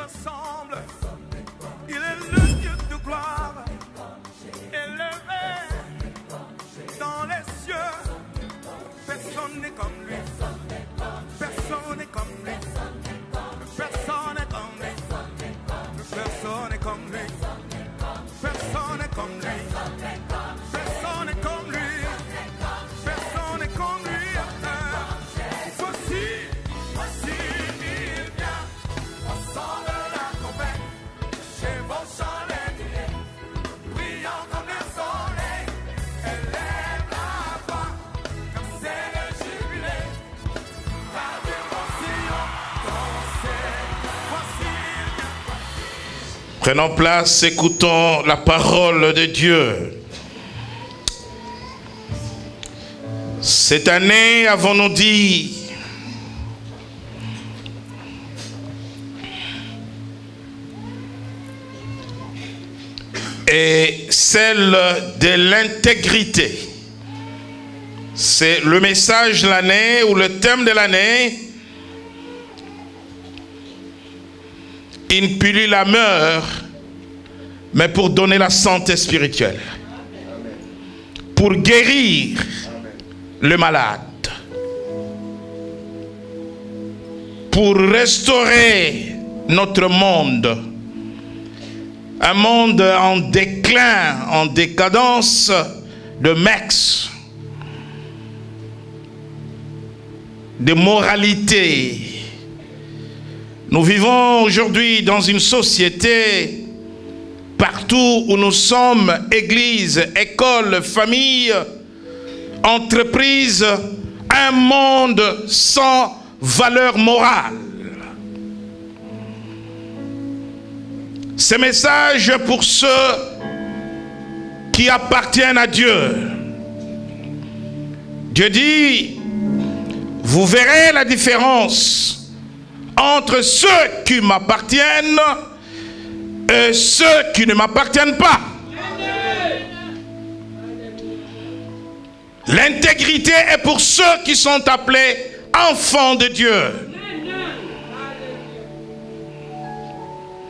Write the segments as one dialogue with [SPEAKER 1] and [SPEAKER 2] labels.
[SPEAKER 1] ressemble. Il est le Dieu de gloire, élevé dans les cieux. Personne n'est comme lui. Personne n'est comme lui. Personne n'est comme lui. Personne n'est comme lui. Personne n'est comme lui. Personne n'est comme lui. Personne n'est comme lui. Voici il vient au son de la trompette. Chez vos chandeliers, brillant comme le soleil. Élève la voix, comme c'est le jubilé. Radio Sion, dansez. Voici il vient.
[SPEAKER 2] Prenons place, écoutons la parole de Dieu. Cette année, avons-nous dit, est celle de l'intégrité. C'est le message de l'année ou le thème de l'année. Il punit la mort, mais pour donner la santé spirituelle. Pour guérir le malade. Pour restaurer notre monde. Un monde en déclin, en décadence de mex, de moralité. Nous vivons aujourd'hui dans une société, partout où nous sommes, église, école, famille, entreprise, un monde sans valeur morale. Ce message pour ceux qui appartiennent à Dieu. Dieu dit, vous verrez la différence entre ceux qui m'appartiennent et ceux qui ne m'appartiennent pas. L'intégrité est pour ceux qui sont appelés enfants de Dieu.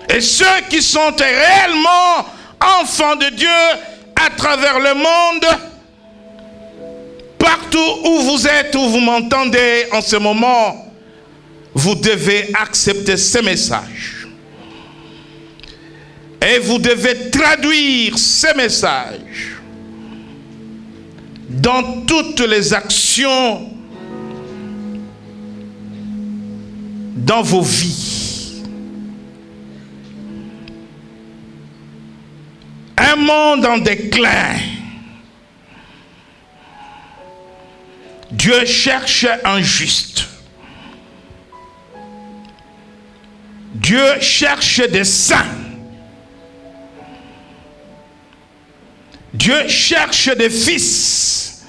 [SPEAKER 2] Et ceux qui sont réellement enfants de Dieu à travers le monde, partout où vous êtes, où vous m'entendez en ce moment, vous devez accepter ce message. Et vous devez traduire ce message dans toutes les actions dans vos vies. Un monde en déclin. Dieu cherche un juste. Dieu cherche des saints. Dieu cherche des fils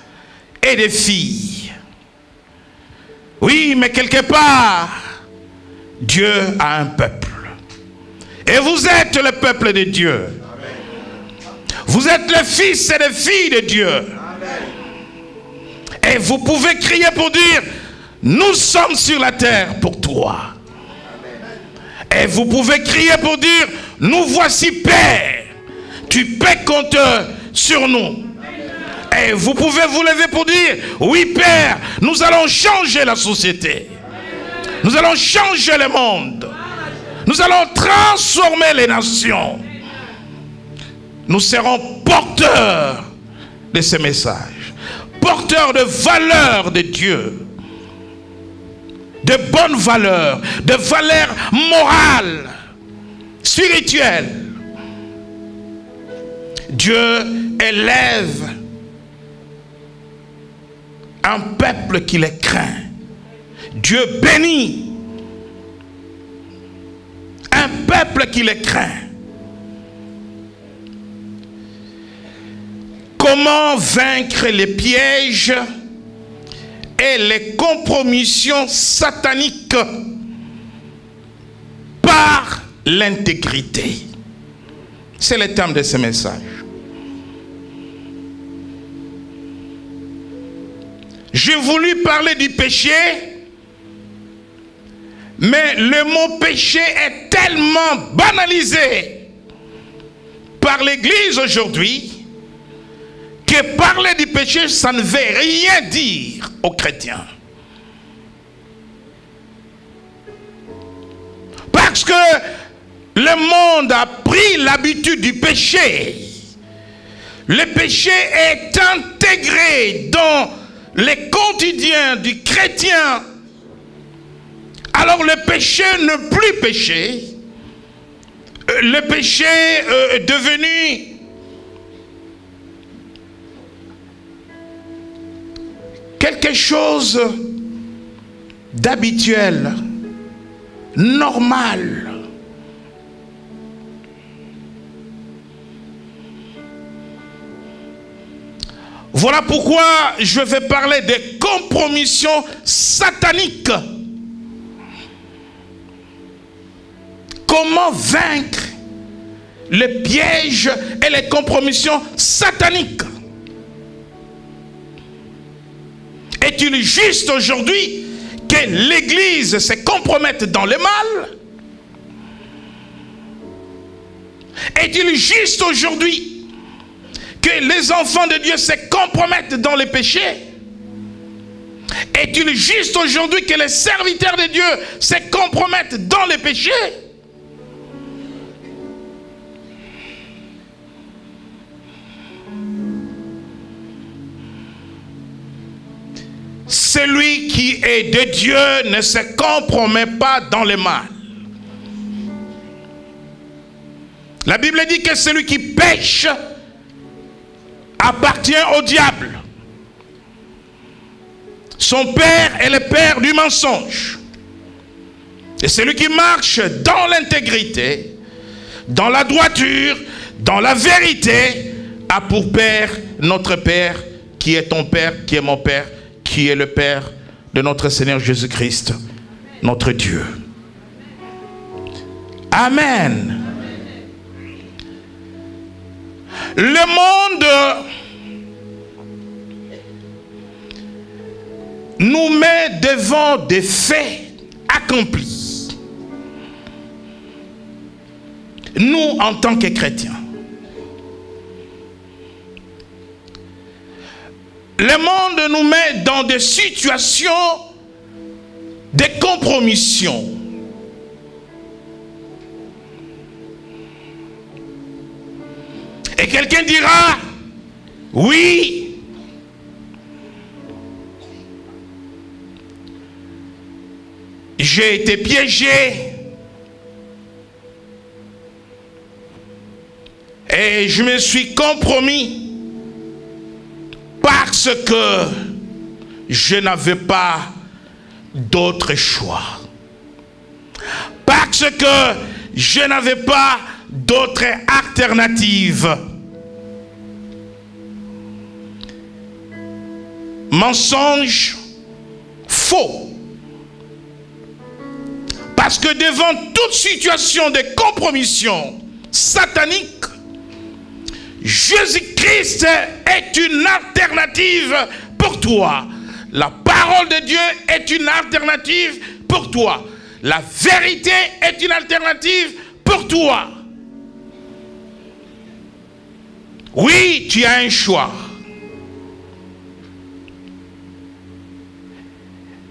[SPEAKER 2] et des filles. Oui, mais quelque part, Dieu a un peuple. Et vous êtes le peuple de Dieu. Vous êtes les fils et les filles de Dieu. Et vous pouvez crier pour dire, nous sommes sur la terre pour toi. Et vous pouvez crier pour dire, nous voici Père. Tu paies compte sur nous. Et vous pouvez vous lever pour dire, oui Père, nous allons changer la société. Nous allons changer le monde. Nous allons transformer les nations. Nous serons porteurs de ce message, porteurs de valeurs de Dieu, de bonnes valeurs, de valeurs morales, spirituelles. Dieu élève un peuple qui les craint. Dieu bénit un peuple qui les craint. Comment vaincre les pièges et les compromissions sataniques? Par l'intégrité. C'est le thème de ce message. J'ai voulu parler du péché Mais le mot péché est tellement banalisé par l'Église aujourd'hui que parler du péché, ça ne veut rien dire aux chrétiens. Parce que le monde a pris l'habitude du péché. Le péché est intégré dans les quotidiens du chrétien. Alors le péché n'est plus péché. Le péché est devenu quelque chose d'habituel, normal. Voilà pourquoi je vais parler des compromissions sataniques. Comment vaincre les pièges et les compromissions sataniques? Est-il juste aujourd'hui que l'Église se compromette dans le mal? Est-il juste aujourd'hui que les enfants de Dieu se compromettent dans les péchés? Est-il juste aujourd'hui que les serviteurs de Dieu se compromettent dans les péchés? Celui qui est de Dieu ne se compromet pas dans le mal. La Bible dit que celui qui pêche appartient au diable. Son père est le père du mensonge. Et celui qui marche dans l'intégrité, dans la droiture, dans la vérité, a pour père notre Père, qui est ton Père, qui est mon Père, qui est le Père de notre Seigneur Jésus-Christ, notre Dieu. Amen. Le monde nous met devant des faits accomplis. Nous, en tant que chrétiens, le monde nous met dans des situations de compromission. Et quelqu'un dira, oui, j'ai été piégé et je me suis compromis parce que je n'avais pas d'autre choix. Parce que je n'avais pas d'autre alternative. Mensonge faux. Parce que devant toute situation de compromission satanique, Jésus-Christ est une alternative pour toi. La parole de Dieu est une alternative pour toi. La vérité est une alternative pour toi. Oui, tu as un choix.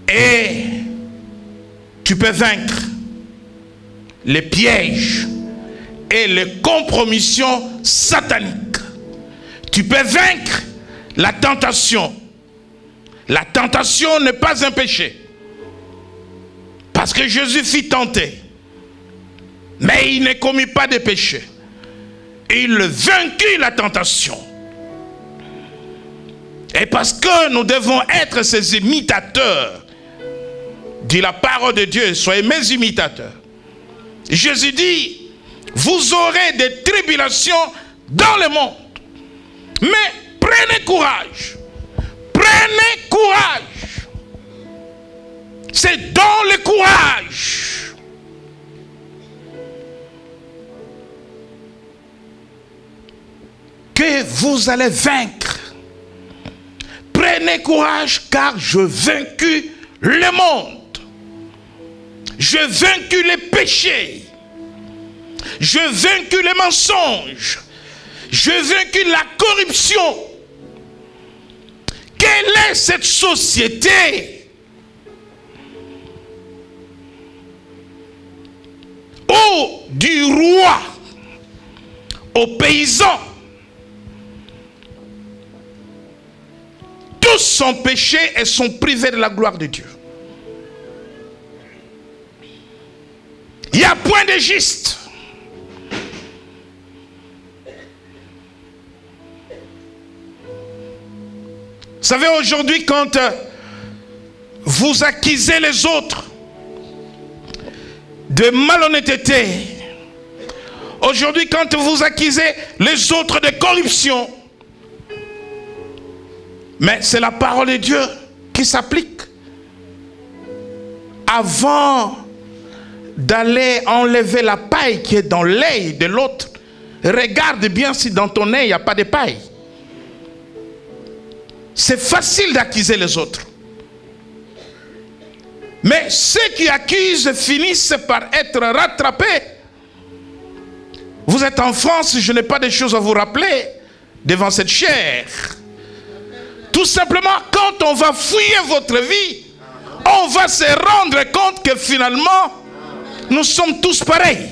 [SPEAKER 2] Et tu peux vaincre les pièges et les compromissions sataniques. Tu peux vaincre la tentation. La tentation n'est pas un péché. Parce que Jésus fut tenté. Mais il ne commit pas de péché. Il vainquit la tentation. Et parce que nous devons être ses imitateurs, dit la parole de Dieu, soyez mes imitateurs. Jésus dit, vous aurez des tribulations dans le monde. Mais prenez courage. Prenez courage. C'est dans le courage que vous allez vaincre. Prenez courage car je vaincu le monde. J'ai vaincu les péchés. J'ai vaincu les mensonges. J'ai vaincu la corruption. Quelle est cette société où du roi aux paysans, tous sont péchés et sont privés de la gloire de Dieu? Il n'y a point de juste. Vous savez, aujourd'hui, quand vous accusez les autres de malhonnêteté, aujourd'hui, quand vous accusez les autres de corruption, mais c'est la parole de Dieu qui s'applique. Avant d'aller enlever la paille qui est dans l'œil de l'autre, regarde bien si dans ton œil il n'y a pas de paille. C'est facile d'accuser les autres. Mais ceux qui accusent finissent par être rattrapés. Vous êtes en France, je n'ai pas de choses à vous rappeler devant cette chair. Tout simplement, quand on va fouiller votre vie, on va se rendre compte que finalement, nous sommes tous pareils.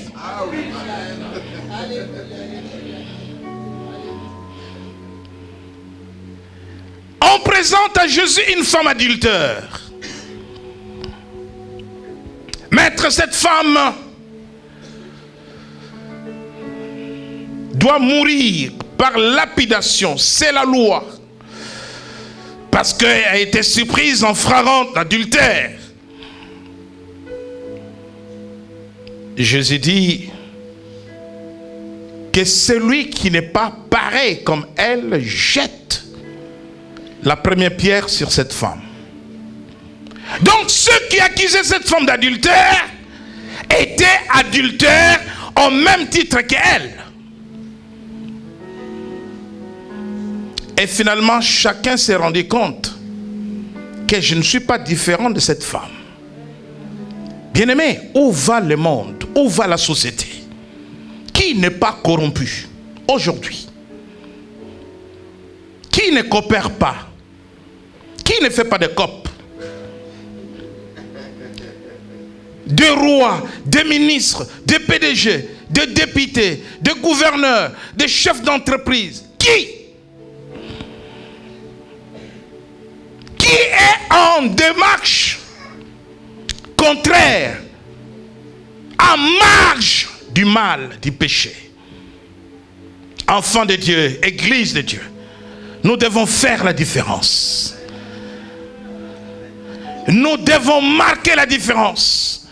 [SPEAKER 2] On présente à Jésus une femme adultère. Maître, cette femme doit mourir par lapidation. C'est la loi. Parce qu'elle a été surprise en flagrant adultère. Jésus dit que celui qui n'est pas pareil comme elle jette la première pierre sur cette femme. Donc ceux qui accusaient cette femme d'adultère étaient adultères au même titre qu'elle. Et finalement, chacun s'est rendu compte que je ne suis pas différent de cette femme. Bien-aimé, où va le monde? Où va la société? Qui n'est pas corrompu aujourd'hui? Qui ne coopère pas? Qui ne fait pas de COP? Des rois, des ministres, des PDG, des députés, des gouverneurs, des chefs d'entreprise. Qui est en démarche contraire, en marge du mal, du péché? Enfants de Dieu, Église de Dieu, nous devons faire la différence. Nous devons marquer la différence.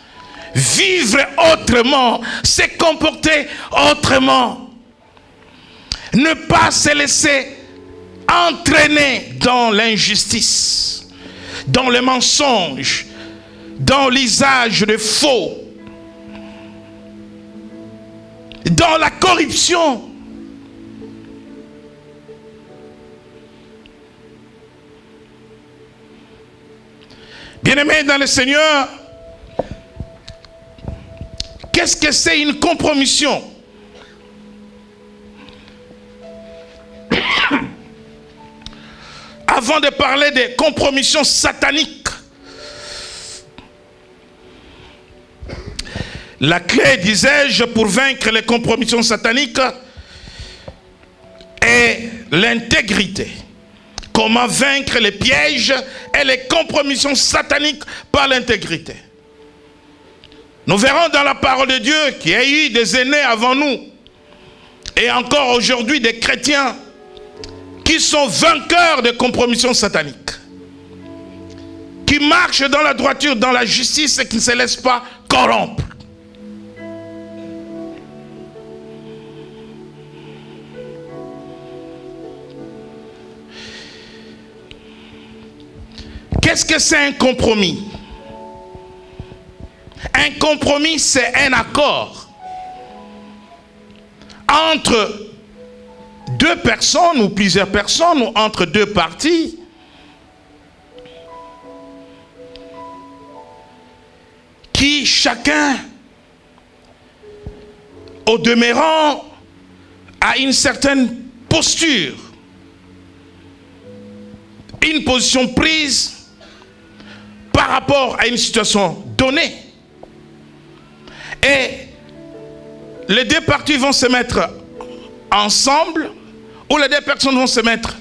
[SPEAKER 2] Vivre autrement, se comporter autrement. Ne pas se laisser entraîner dans l'injustice, dans le mensonge, dans l'usage de faux, dans la corruption. Bien-aimés dans le Seigneur, qu'est-ce que c'est une compromission? Avant de parler des compromissions sataniques, la clé, disais-je, pour vaincre les compromissions sataniques est l'intégrité. Comment vaincre les pièges et les compromissions sataniques par l'intégrité? Nous verrons dans la parole de Dieu qu'il y a eu des aînés avant nous et encore aujourd'hui des chrétiens qui sont vainqueurs de compromissions sataniques, qui marchent dans la droiture, dans la justice et qui ne se laissent pas corrompre. Qu'est-ce que c'est un compromis? Un compromis, c'est un accord entre deux personnes ou plusieurs personnes ou entre deux parties qui chacun, au demeurant, a une certaine posture, une position prise par rapport à une situation donnée. Et les deux parties vont se mettre ensemble, ou les deux personnes vont se mettre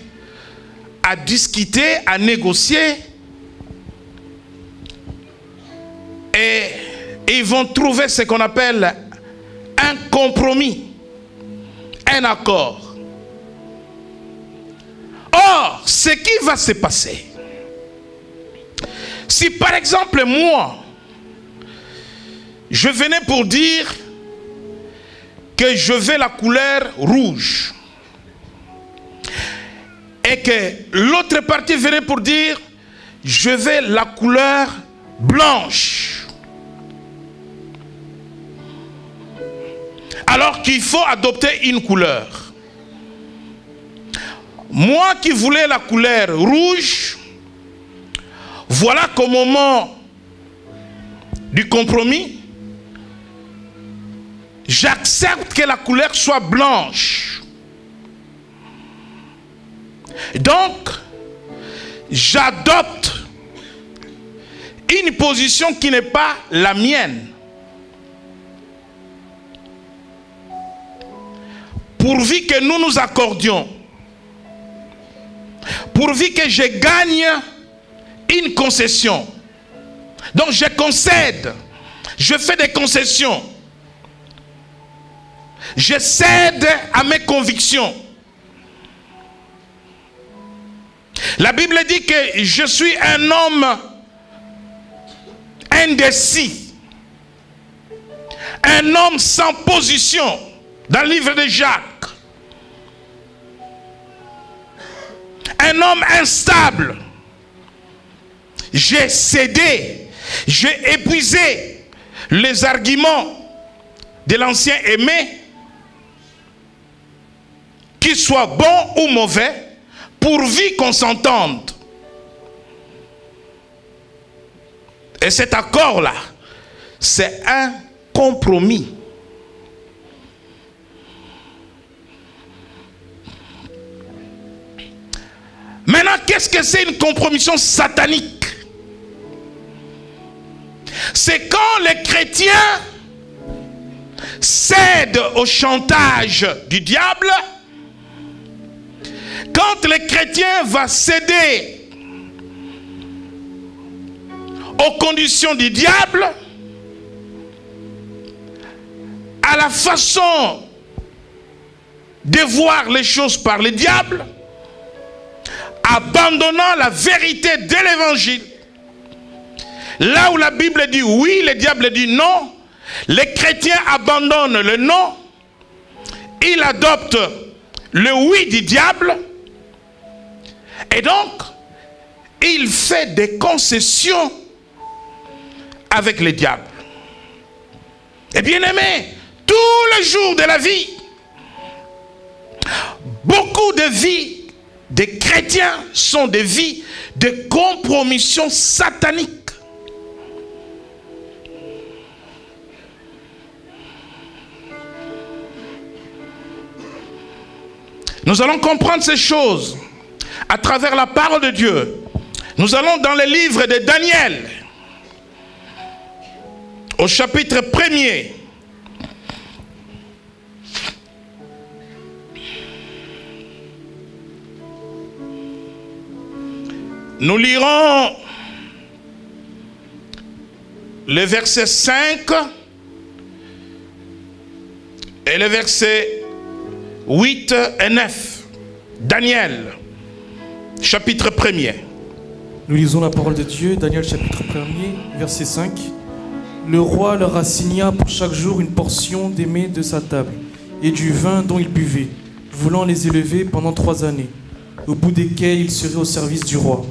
[SPEAKER 2] à discuter, à négocier, et ils vont trouver ce qu'on appelle un compromis, un accord. Or, ce qui va se passer, si par exemple moi, je venais pour dire que je veux la couleur rouge, et que l'autre partie venait pour dire je veux la couleur blanche, alors qu'il faut adopter une couleur. Moi qui voulais la couleur rouge, voilà qu'au moment du compromis, j'accepte que la couleur soit blanche. Donc, j'adopte une position qui n'est pas la mienne. Pourvu que nous nous accordions, pourvu que je gagne une concession. Donc je concède, je fais des concessions, je cède à mes convictions. La Bible dit que je suis un homme indécis, un homme sans position, dans le livre de Jacques, un homme instable. J'ai cédé, j'ai épuisé les arguments de l'ancien aimé, qu'ils soient bons ou mauvais, pourvu qu'on s'entende. Et cet accord-là, c'est un compromis. Maintenant, qu'est-ce que c'est une compromission satanique? C'est quand les chrétiens cèdent au chantage du diable, quand le chrétien va céder aux conditions du diable, à la façon de voir les choses par le diable, abandonnant la vérité de l'évangile. Là où la Bible dit oui, le diable dit non. Les chrétiens abandonnent le non. Ils adoptent le oui du diable. Et donc, il fait des concessions avec le diable. Et bien aimé, tous les jours de la vie, beaucoup de vies des chrétiens sont des vies de compromission satanique. Nous allons comprendre ces choses à travers la parole de Dieu. Nous allons dans le livre de Daniel, au chapitre 1er. Nous lirons le verset 5 et le verset 8 et 9. Daniel, chapitre 1er.
[SPEAKER 3] Nous lisons la parole de Dieu, Daniel chapitre 1er, verset 5. Le roi leur assigna pour chaque jour une portion des mets de sa table et du vin dont ils buvaient, voulant les élever pendant 3 années, au bout desquelles ils seraient au service du roi.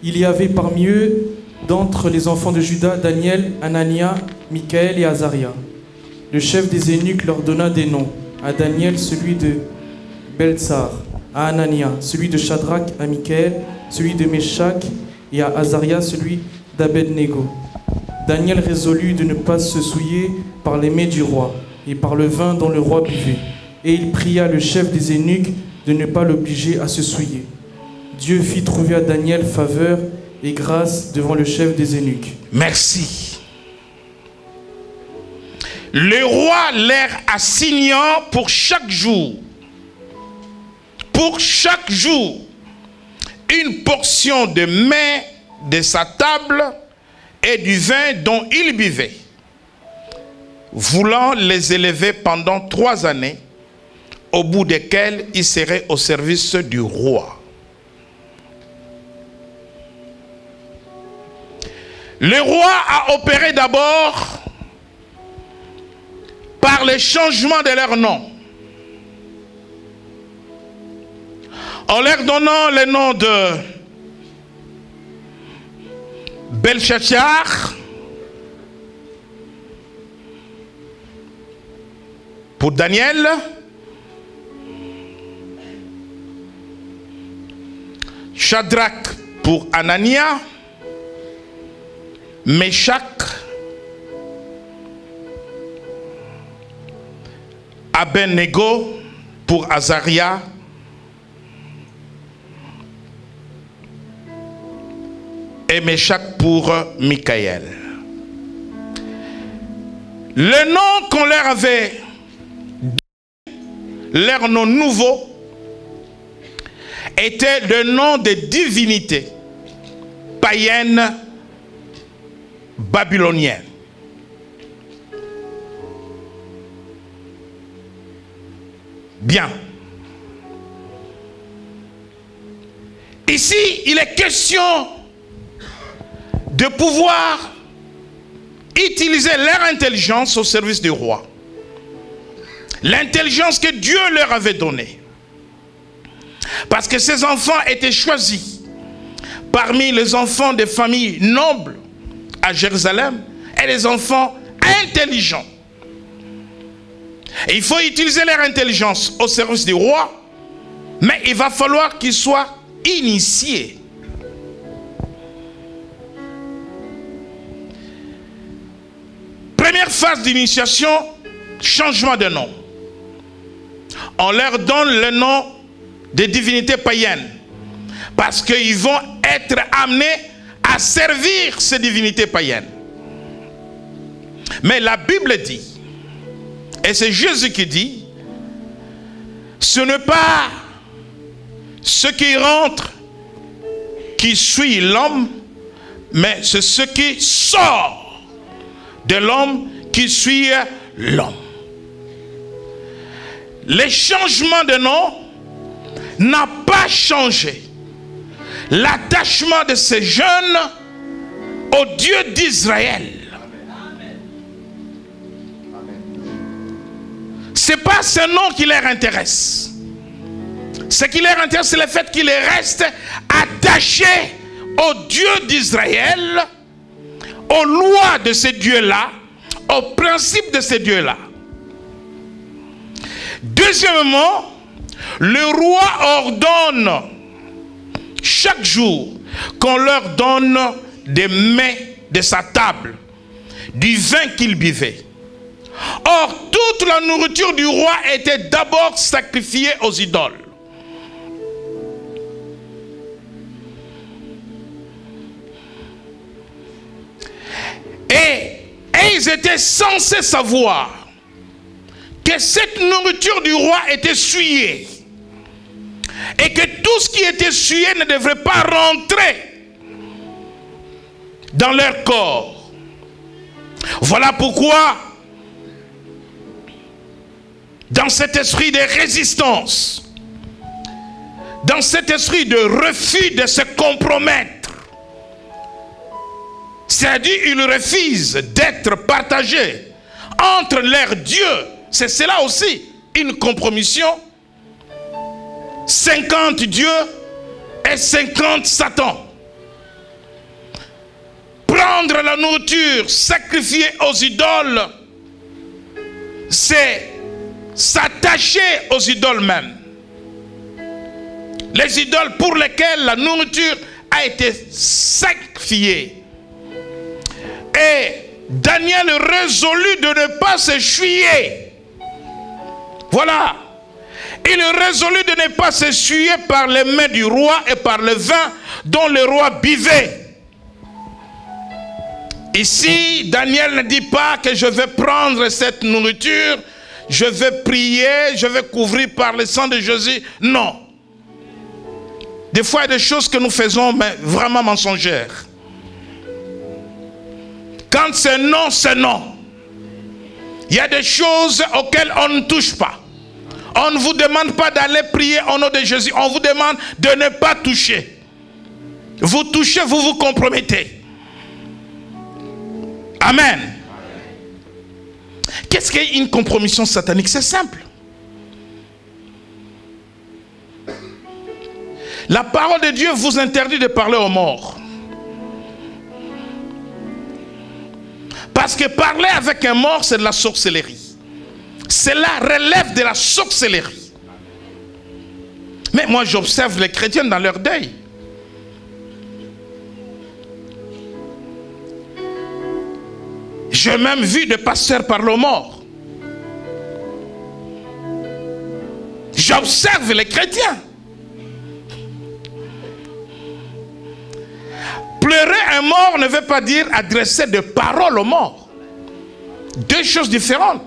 [SPEAKER 3] Il y avait parmi eux, d'entre les enfants de Juda, Daniel, Anania, Michaël et Azaria. Le chef des eunuques leur donna des noms. À Daniel, celui de Beltsar. À Anania, celui de Shadrach. À Michaël, celui de Meshach. Et à Azaria, celui d'Abednego. Daniel résolut de ne pas se souiller par les mets du roi et par le vin dont le roi buvait. Et il pria le chef des eunuques de ne pas l'obliger à se souiller. Dieu fit trouver à Daniel faveur et grâce devant le chef des eunuques.
[SPEAKER 2] Merci. Le roi leur assignant pour chaque jour, une portion de mets de sa table et du vin dont il buvait, voulant les élever pendant 3 années, au bout desquelles il serait au service du roi. Le roi a opéré d'abord par le changement de leur nom, en leur donnant le nom de Belchazzar pour Daniel, Shadrach pour Anania, Meshach, Abednego pour Azaria, et Meshach pour Michaël. Le nom qu'on leur avait donné, leur nom nouveau, était le nom de divinité païenne babylonienne. Bien. Ici, il est question de pouvoir utiliser leur intelligence au service du roi. L'intelligence que Dieu leur avait donnée. Parce que ces enfants étaient choisis parmi les enfants des familles nobles à Jérusalem et les enfants intelligents. Et il faut utiliser leur intelligence au service du roi, mais il va falloir qu'ils soient initiés. Première phase d'initiation, changement de nom. On leur donne le nom des divinités païennes parce qu'ils vont être amenés à servir ces divinités païennes. Mais la Bible dit, et c'est Jésus qui dit, ce n'est pas ce qui rentre qui suit l'homme, mais c'est ce qui sort de l'homme qui suit l'homme. Le changement de nom n'a pas changé l'attachement de ces jeunes au Dieu d'Israël. Ce n'est pas ce nom qui leur intéresse. Ce qui leur intéresse, c'est le fait qu'ils restent attachés au Dieu d'Israël, aux lois de ce Dieu-là, aux principes de ce Dieu-là. Deuxièmement, le roi ordonne chaque jour qu'on leur donne des mets de sa table, du vin qu'il buvait. Or, toute la nourriture du roi était d'abord sacrifiée aux idoles. Et ils étaient censés savoir que cette nourriture du roi était souillée. Et que tout ce qui était souillé ne devrait pas rentrer dans leur corps. Voilà pourquoi, dans cet esprit de résistance, dans cet esprit de refus de se compromettre, c'est-à-dire ils refusent d'être partagés entre leur Dieu, c'est cela aussi une compromission. 50 dieux et 50 Satan. Prendre la nourriture sacrifiée aux idoles, c'est s'attacher aux idoles même. Les idoles pour lesquelles la nourriture a été sacrifiée. Et Daniel résolut de ne pas s'essuyer. Voilà. Il résolut de ne pas s'essuyer par les mains du roi et par le vin dont le roi buvait. Ici, Daniel ne dit pas que je vais prendre cette nourriture, je vais prier, je vais couvrir par le sang de Jésus. Non. Des fois, il y a des choses que nous faisons, mais vraiment mensongères. Quand c'est non, c'est non. Il y a des choses auxquelles on ne touche pas. On ne vous demande pas d'aller prier au nom de Jésus. On vous demande de ne pas toucher. Vous touchez, vous vous compromettez. Amen. Qu'est-ce qu'une compromission satanique? C'est simple. La parole de Dieu vous interdit de parler aux morts. Parce que parler avec un mort, c'est de la sorcellerie. Cela relève de la sorcellerie. Mais moi, j'observe les chrétiens dans leur deuil. J'ai même vu des pasteurs parler aux morts. J'observe les chrétiens. Pleurer un mort ne veut pas dire adresser des paroles aux morts. Deux choses différentes.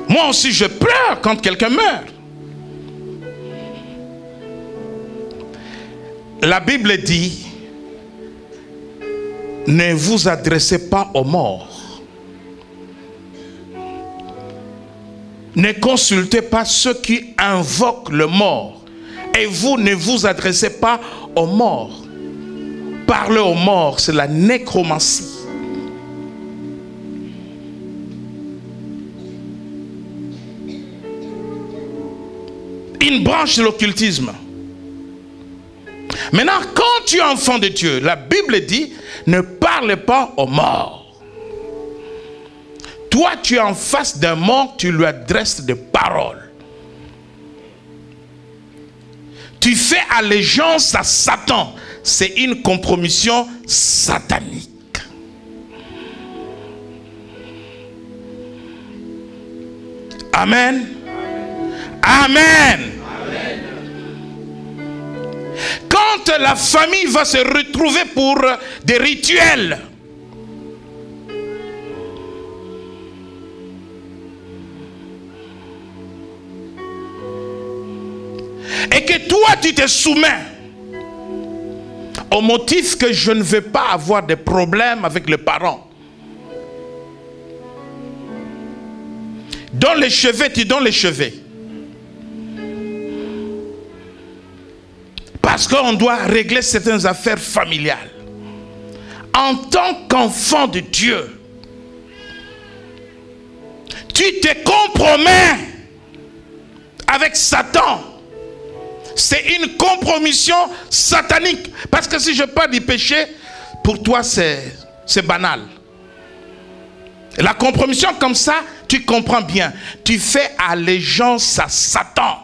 [SPEAKER 2] Moi aussi je pleure quand quelqu'un meurt. La Bible dit, ne vous adressez pas aux morts. Ne consultez pas ceux qui invoquent le mort. Et vous ne vous adressez pas aux morts. Parler aux morts, c'est la nécromancie. Une branche de l'occultisme. Maintenant, quand tu es enfant de Dieu, la Bible dit, ne parle pas aux morts. Toi, tu es en face d'un mort, tu lui adresses des paroles. Tu fais allégeance à Satan. C'est une compromission satanique. Amen. Amen. Amen. Quand la famille va se retrouver pour des rituels, et que toi tu te soumets au motif que je ne veux pas avoir de problème avec les parents, donne les cheveux, tu donnes les cheveux. Parce qu'on doit régler certaines affaires familiales. En tant qu'enfant de Dieu, tu te compromets avec Satan. C'est une compromission satanique. Parce que si je parle du péché, pour toi c'est banal. La compromission comme ça, tu comprends bien. Tu fais allégeance à Satan.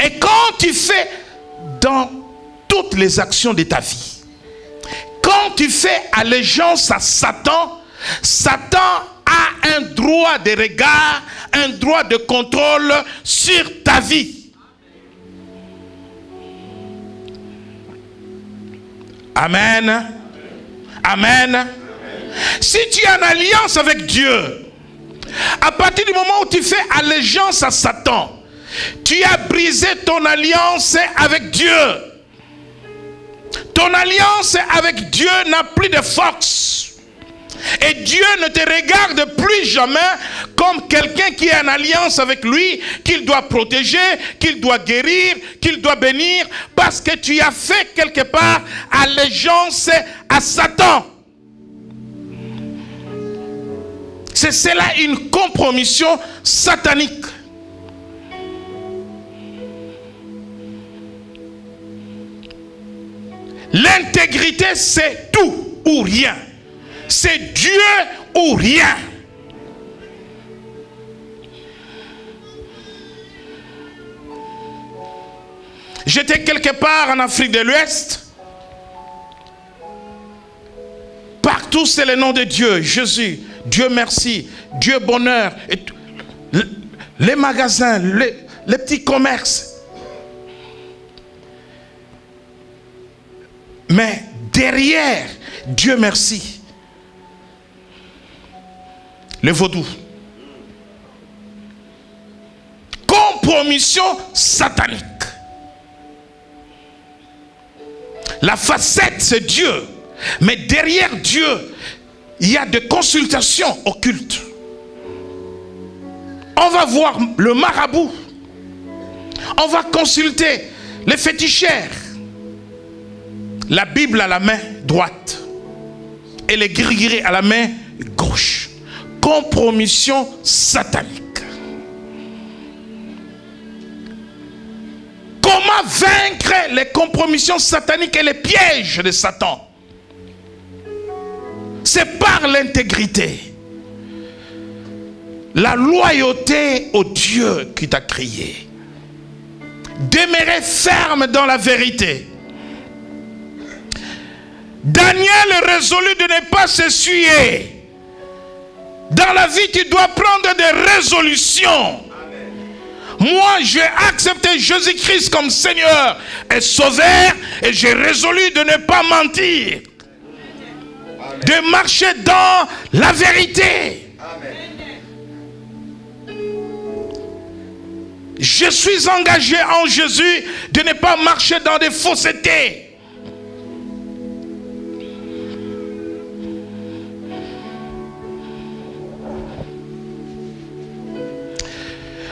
[SPEAKER 2] Et quand tu fais dans toutes les actions de ta vie, quand tu fais allégeance à Satan, Satan a un droit de regard, un droit de contrôle sur ta vie. Amen. Amen. Si tu es en alliance avec Dieu, à partir du moment où tu fais allégeance à Satan, tu as brisé ton alliance avec Dieu. Ton alliance avec Dieu n'a plus de force. Et Dieu ne te regarde plus jamais comme quelqu'un qui est en alliance avec lui, qu'il doit protéger, qu'il doit guérir, qu'il doit bénir, parce que tu as fait quelque part allégeance à Satan. C'est cela une compromission satanique. L'intégrité, c'est tout ou rien. C'est Dieu ou rien. J'étais quelque part en Afrique de l'Ouest. Partout, c'est le nom de Dieu. Jésus, Dieu merci, Dieu bonheur. Et les magasins, les petits commerces. Mais derrière, Dieu merci, le vaudou. Compromission satanique. La facette, c'est Dieu. Mais derrière Dieu, il y a des consultations occultes. On va voir le marabout. On va consulter les féticheurs. La Bible à la main droite et les gris-gris à la main gauche. Compromission satanique. Comment vaincre les compromissions sataniques et les pièges de Satan? C'est par l'intégrité, la loyauté au Dieu qui t'a créé. Demeurer ferme dans la vérité. Daniel résolut de ne pas s'essuyer. Dans la vie, tu dois prendre des résolutions. Moi, j'ai accepté Jésus-Christ comme Seigneur et Sauveur et j'ai résolu de ne pas mentir. De marcher dans la vérité. Je suis engagé en Jésus de ne pas marcher dans des faussetés.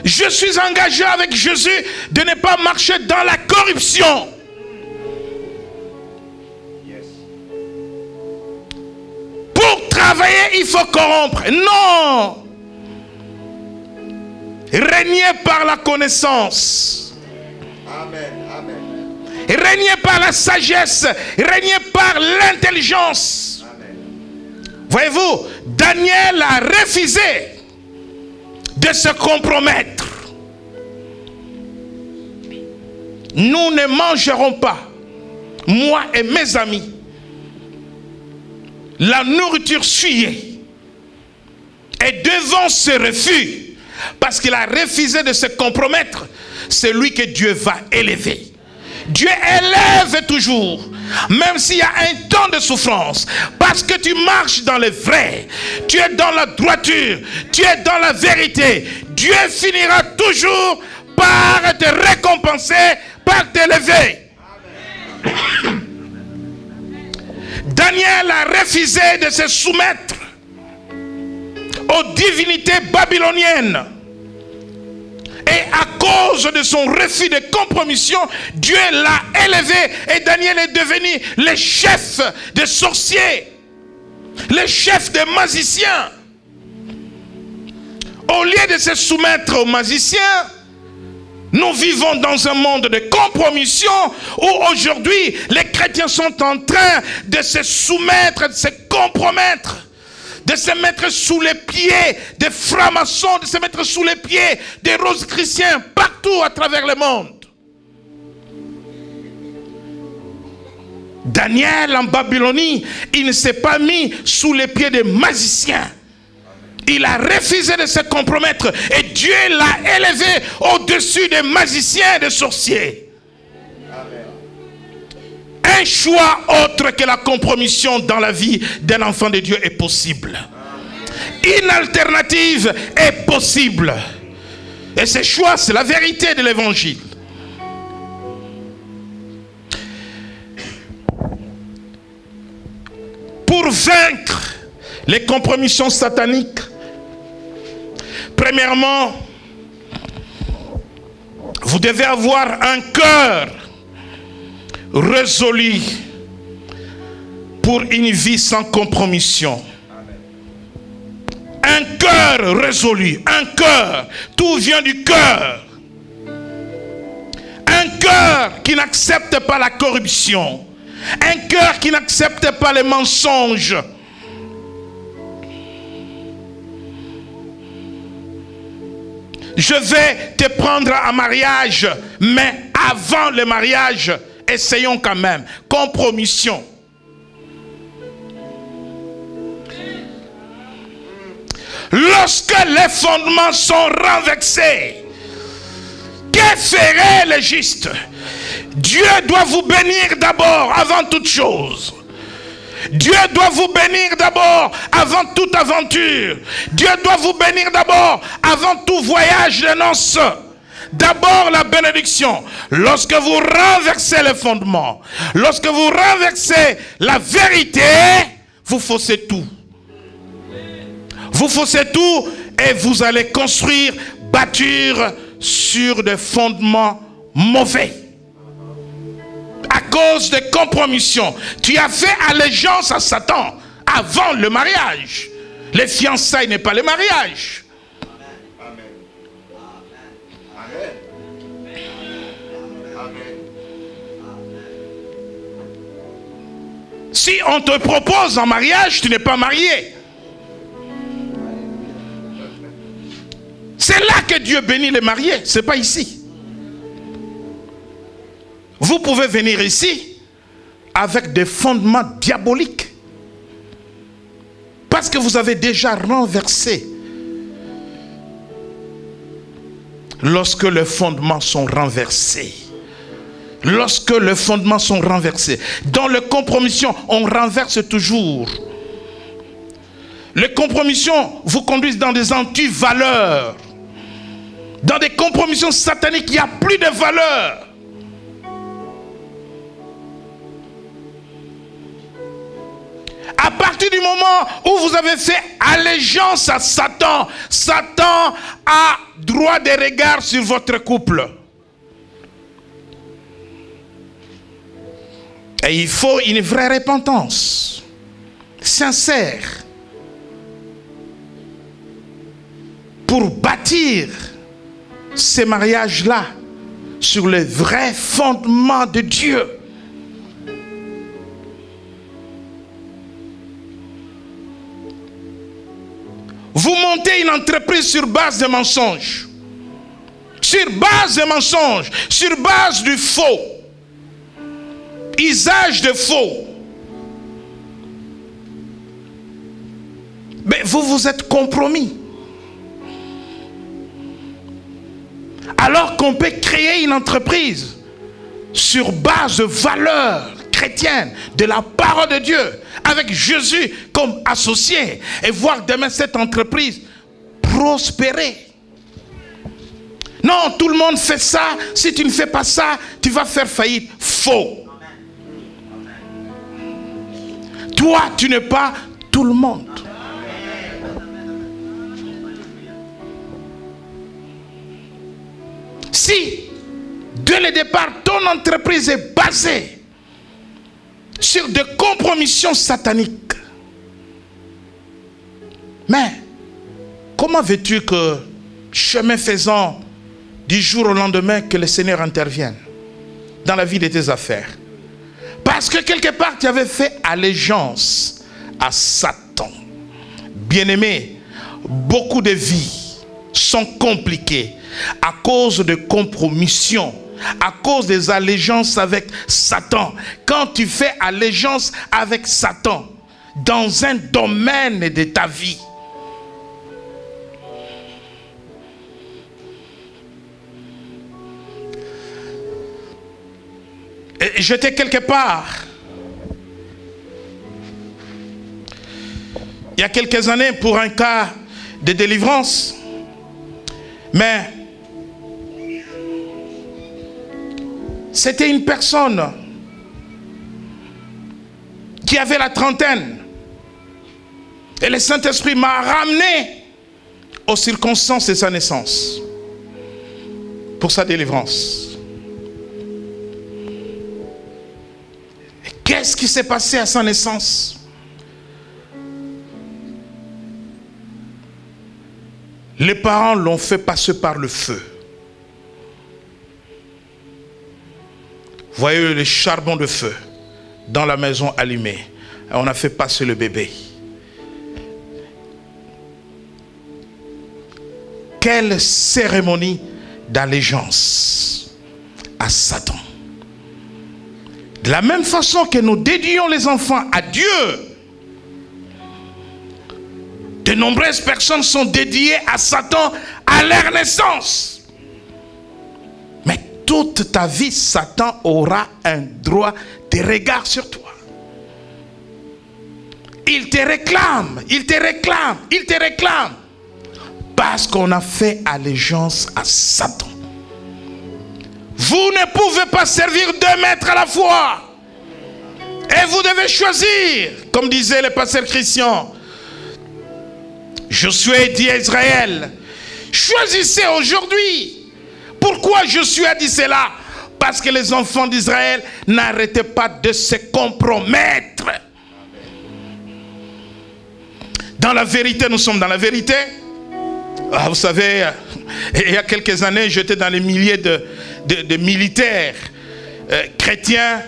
[SPEAKER 2] Je suis engagé avec Jésus de ne pas marcher dans la corruption. Pour travailler, il faut corrompre. Non. Régner par la connaissance.
[SPEAKER 4] Amen. Amen.
[SPEAKER 2] Régner par la sagesse. Régner par l'intelligence. Voyez-vous, Daniel a refusé de se compromettre. Nous ne mangerons pas, moi et mes amis, la nourriture souillée. Et devant ce refus, parce qu'il a refusé de se compromettre, c'est lui que Dieu va élever. Dieu élève toujours, même s'il y a un temps de souffrance, parce que tu marches dans le vrai, tu es dans la droiture, tu es dans la vérité. Dieu finira toujours par te récompenser, par t'élever. Daniel a refusé de se soumettre aux divinités babyloniennes. Et à cause de son refus de compromission, Dieu l'a élevé et Daniel est devenu le chef des sorciers, le chef des magiciens. Au lieu de se soumettre aux magiciens, nous vivons dans un monde de compromission où aujourd'hui les chrétiens sont en train de se soumettre, de se compromettre, de se mettre sous les pieds des francs-maçons, de se mettre sous les pieds des rose-chrétiens partout à travers le monde. Daniel en Babylonie, il ne s'est pas mis sous les pieds des magiciens. Il a refusé de se compromettre et Dieu l'a élevé au-dessus des magiciens et des sorciers. Un choix autre que la compromission dans la vie d'un enfant de Dieu est possible. Une alternative est possible. Et ce choix, c'est la vérité de l'évangile. Pour vaincre les compromissions sataniques, premièrement, vous devez avoir un cœur résolu pour une vie sans compromission. Un cœur résolu, un cœur, tout vient du cœur. Un cœur qui n'accepte pas la corruption. Un cœur qui n'accepte pas les mensonges. Je vais te prendre en mariage, mais avant le mariage, essayons quand même. Compromission. Lorsque les fondements sont renversés, que ferait le juste? Dieu doit vous bénir d'abord, avant toute chose. Dieu doit vous bénir d'abord, avant toute aventure. Dieu doit vous bénir d'abord, avant tout voyage de noces. D'abord la bénédiction. Lorsque vous renversez les fondements, lorsque vous renversez la vérité, vous faussez tout. Vous faussez tout et vous allez construire, bâtir sur des fondements mauvais. À cause de compromissions. Tu as fait allégeance à Satan avant le mariage. Les fiançailles n'est pas le mariage.
[SPEAKER 4] Amen. Amen. Amen.
[SPEAKER 2] Si on te propose en mariage, tu n'es pas marié. C'est là que Dieu bénit les mariés, ce n'est pas ici. Vous pouvez venir ici avec des fondements diaboliques. Parce que vous avez déjà renversé. Lorsque les fondements sont renversés. Lorsque les fondements sont renversés. Dans les compromissions, on renverse toujours. Les compromissions vous conduisent dans des anti-valeurs. Dans des compromissions sataniques, il n'y a plus de valeur. À partir du moment où vous avez fait allégeance à Satan, Satan a droit de regard sur votre couple. Et il faut une vraie repentance, sincère, pour bâtir ces mariages-là sur les vrais fondements de Dieu. Vous montez une entreprise sur base de mensonges. Sur base de mensonges. Sur base du faux. Usage de faux. Mais vous vous êtes compromis. Alors qu'on peut créer une entreprise sur base de valeurs chrétiennes, de la parole de Dieu, avec Jésus comme associé, et voir demain cette entreprise prospérer. Non, tout le monde fait ça. Si tu ne fais pas ça, tu vas faire faillite. Faux. Toi, tu n'es pas tout le monde. Si, dès le départ, ton entreprise est basée sur des compromissions sataniques, mais comment veux-tu que, chemin faisant, du jour au lendemain, que le Seigneur intervienne dans la vie de tes affaires? Parce que quelque part, tu avais fait allégeance à Satan. Bien-aimé, beaucoup de vies sont compliquées à cause de compromissions, à cause des allégeances avec Satan. Quand tu fais allégeance avec Satan dans un domaine de ta vie, j'étais quelque part il y a quelques années pour un cas de délivrance, mais c'était une personne qui avait la trentaine et le Saint-Esprit m'a ramené aux circonstances de sa naissance pour sa délivrance. Qu'est-ce qui s'est passé à sa naissance? Les parents l'ont fait passer par le feu. Voyez le charbon de feu dans la maison allumée. On a fait passer le bébé. Quelle cérémonie d'allégeance à Satan. De la même façon que nous dédions les enfants à Dieu, de nombreuses personnes sont dédiées à Satan à leur naissance. Mais toute ta vie, Satan aura un droit de regard sur toi. Il te réclame, il te réclame, il te réclame. Parce qu'on a fait allégeance à Satan. Vous ne pouvez pas servir deux maîtres à la fois. Et vous devez choisir, comme disait le pasteur Christian. Josué dit à Israël, choisissez aujourd'hui. Pourquoi Josué a dit cela? Parce que les enfants d'Israël n'arrêtaient pas de se compromettre. Dans la vérité, nous sommes dans la vérité. Ah, vous savez, il y a quelques années, j'étais dans les milliers de militaires chrétiens.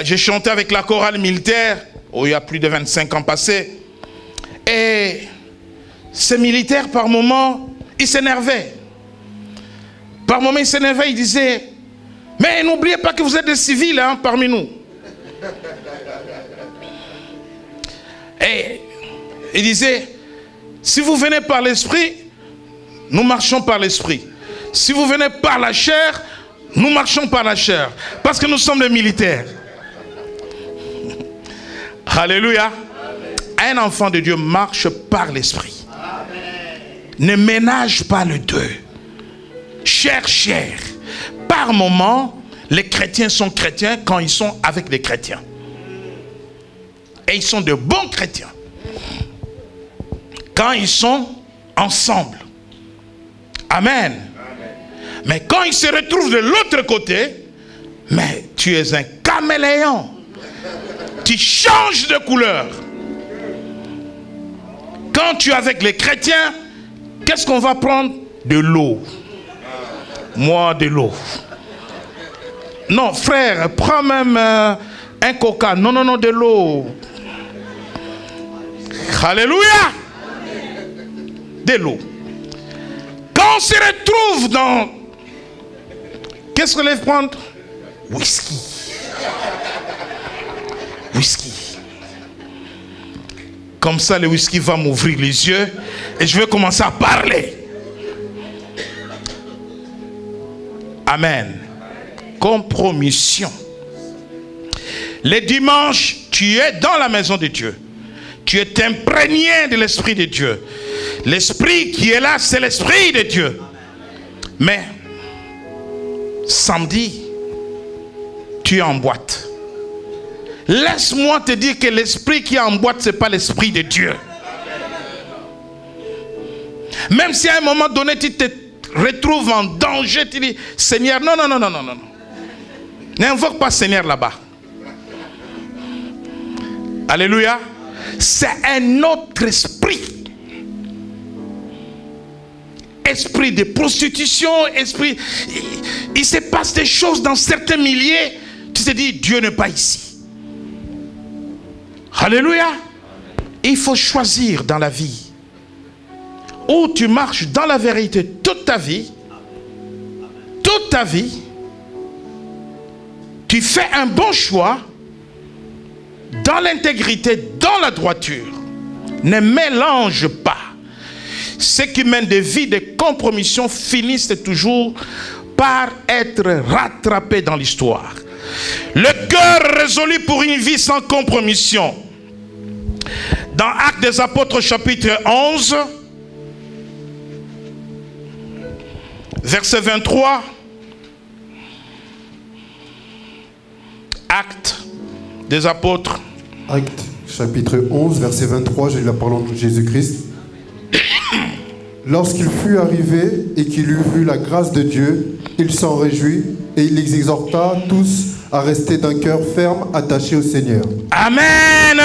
[SPEAKER 2] J'ai chanté avec la chorale militaire, il y a plus de 25 ans passés. Et ces militaires, par moments, ils s'énervaient. Par moments, ils s'énervaient, ils disaient, mais n'oubliez pas que vous êtes des civils hein, parmi nous. Et ils disaient, si vous venez par l'esprit, nous marchons par l'esprit. Si vous venez par la chair, nous marchons par la chair. Parce que nous sommes des militaires. Alléluia. Un enfant de Dieu marche par l'esprit. Ne ménage pas le deux. Chair. Par moment, les chrétiens sont chrétiens quand ils sont avec les chrétiens. Et ils sont de bons chrétiens. Quand ils sont ensemble. Amen. Mais quand ils se retrouvent de l'autre côté, mais tu es un caméléon. Tu changes de couleur. Quand tu es avec les chrétiens, qu'est-ce qu'on va prendre? De l'eau. Moi, de l'eau. Non, frère, prends même un coca. Non, de l'eau. Alléluia. De l'eau. Quand on se retrouve dans... Qu'est-ce qu'on va prendre? Whisky. Comme ça, le whisky va m'ouvrir les yeux et je vais commencer à parler. Amen. Compromission. Les dimanches, tu es dans la maison de Dieu. Tu es imprégné de l'Esprit de Dieu. L'Esprit qui est là, c'est l'Esprit de Dieu. Mais samedi, tu es en boîte. Laisse-moi te dire que l'esprit qui est en boîte, ce n'est pas l'Esprit de Dieu. Même si à un moment donné, tu te retrouves en danger, tu dis, Seigneur, non. N'invoque pas Seigneur là-bas. Alléluia. C'est un autre esprit. Esprit de prostitution, esprit... Il se passe des choses dans certains milliers. Tu te dis, Dieu n'est pas ici. Alléluia. Il faut choisir dans la vie. Ou tu marches dans la vérité toute ta vie. Toute ta vie. Tu fais un bon choix. Dans l'intégrité, dans la droiture. Ne mélange pas. Ceux qui mènent des vies de compromission finissent toujours par être rattrapés dans l'histoire. Le cœur résolu pour une vie sans compromission. Dans Actes des Apôtres chapitre 11, verset 23. Actes des Apôtres.
[SPEAKER 5] Actes chapitre 11, verset 23, j'ai la parole de Jésus-Christ. Lorsqu'il fut arrivé et qu'il eut vu la grâce de Dieu, il s'en réjouit et il les exhorta tous à rester d'un cœur ferme, attaché au Seigneur.
[SPEAKER 2] Amen.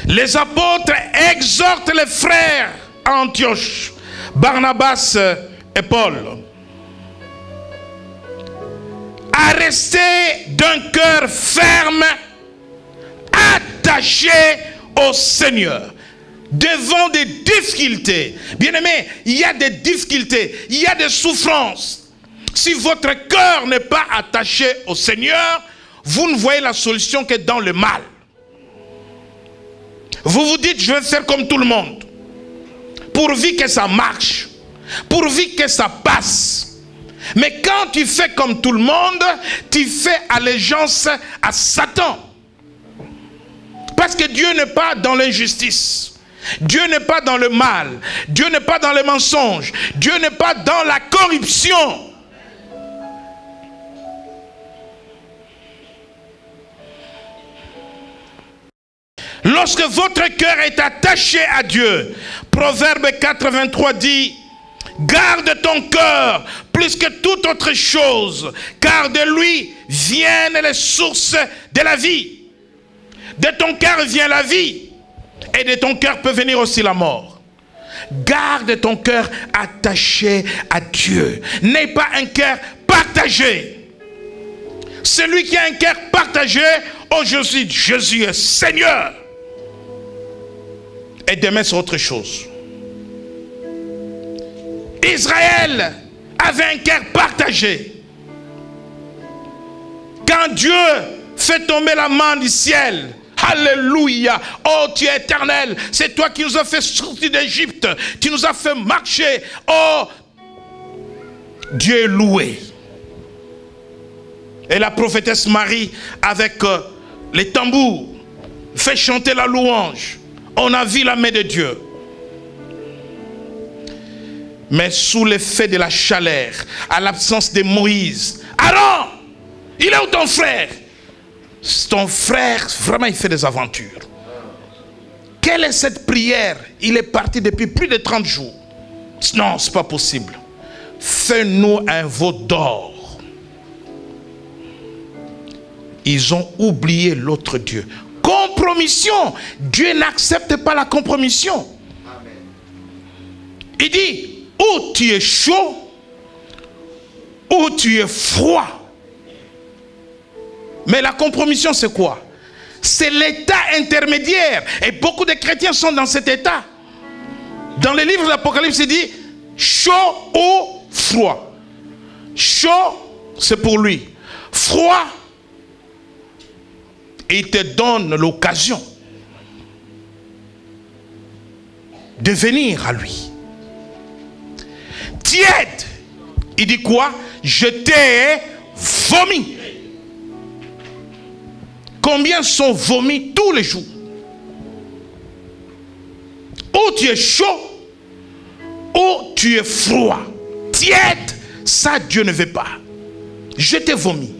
[SPEAKER 2] Les apôtres exhortent les frères à Antioche, Barnabas et Paul, à rester d'un cœur ferme, attaché au Seigneur. Devant des difficultés. Bien-aimés, il y a des difficultés, il y a des souffrances. Si votre cœur n'est pas attaché au Seigneur, vous ne voyez la solution que dans le mal. Vous vous dites, je vais faire comme tout le monde. Pourvu que ça marche. Pourvu que ça passe. Mais quand tu fais comme tout le monde, tu fais allégeance à Satan. Parce que Dieu n'est pas dans l'injustice. Dieu n'est pas dans le mal. Dieu n'est pas dans les mensonges. Dieu n'est pas dans la corruption. Lorsque votre cœur est attaché à Dieu, Proverbe 83 dit, garde ton cœur plus que toute autre chose, car de lui viennent les sources de la vie. De ton cœur vient la vie, et de ton cœur peut venir aussi la mort. Garde ton cœur attaché à Dieu. N'aie pas un cœur partagé. Celui qui a un cœur partagé, aujourd'hui, Jésus est Seigneur. Et demain, c'est autre chose. Israël avait un cœur partagé. Quand Dieu fait tomber la main du ciel, alléluia, oh tu es éternel, c'est toi qui nous as fait sortir d'Égypte, tu nous as fait marcher, oh Dieu est loué. Et la prophétesse Marie, avec les tambours, fait chanter la louange. On a vu la main de Dieu. Mais sous l'effet de la chaleur, à l'absence de Moïse, Aaron, il est où ton frère? Ton frère, vraiment, il fait des aventures. Quelle est cette prière? Il est parti depuis plus de 30 jours. Non, ce n'est pas possible. Fais-nous un veau d'or. Ils ont oublié l'autre Dieu. Compromission. Dieu n'accepte pas la compromission. Il dit, ou tu es chaud, ou tu es froid. Mais la compromission, c'est quoi? C'est l'état intermédiaire. Et beaucoup de chrétiens sont dans cet état. Dans le livre de l'Apocalypse, il dit chaud ou froid. Chaud, c'est pour lui. Froid, il te donne l'occasion de venir à lui. Tiède, il dit quoi? Je t'ai vomi. Combien sont vomis tous les jours? Ou tu es chaud, ou tu es froid. Tiède, ça Dieu ne veut pas. Je t'ai vomi.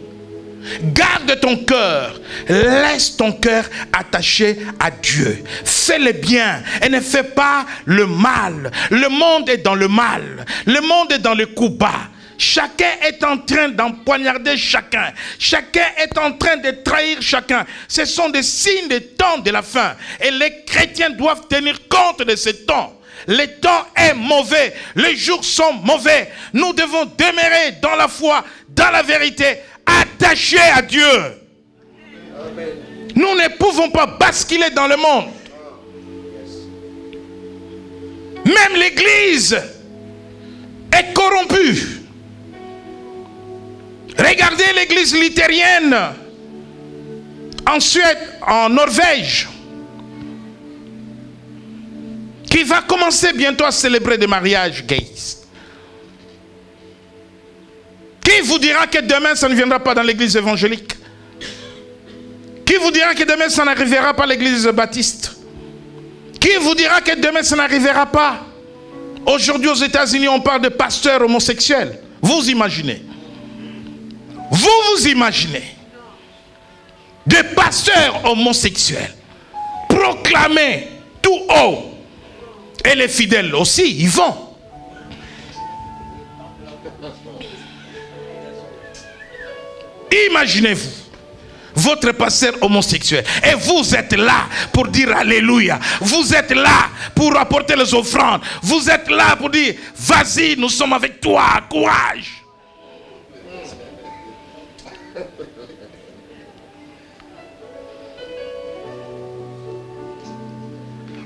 [SPEAKER 2] Garde ton cœur, laisse ton cœur attaché à Dieu. Fais le bien et ne fais pas le mal. Le monde est dans le mal, le monde est dans le coup bas. Chacun est en train d'empoignarder chacun. Chacun est en train de trahir chacun. Ce sont des signes des temps de la fin. Et les chrétiens doivent tenir compte de ces temps. Le temps est mauvais. Les jours sont mauvais. Nous devons demeurer dans la foi, dans la vérité, attachés à Dieu. Amen. Nous ne pouvons pas basculer dans le monde. Même l'Église est corrompue. Regardez l'Église luthérienne en Suède, en Norvège, qui va commencer bientôt à célébrer des mariages gays. Qui vous dira que demain ça ne viendra pas dans l'église évangélique? Qui vous dira que demain ça n'arrivera pas à l'église baptiste? Qui vous dira que demain ça n'arrivera pas? Aujourd'hui aux États-Unis on parle de pasteurs homosexuels. Vous imaginez? Vous imaginez des pasteurs homosexuels proclamés tout haut, et les fidèles aussi y vont. Imaginez-vous, votre pasteur homosexuel, et vous êtes là pour dire alléluia, vous êtes là pour apporter les offrandes, vous êtes là pour dire vas-y, nous sommes avec toi, courage.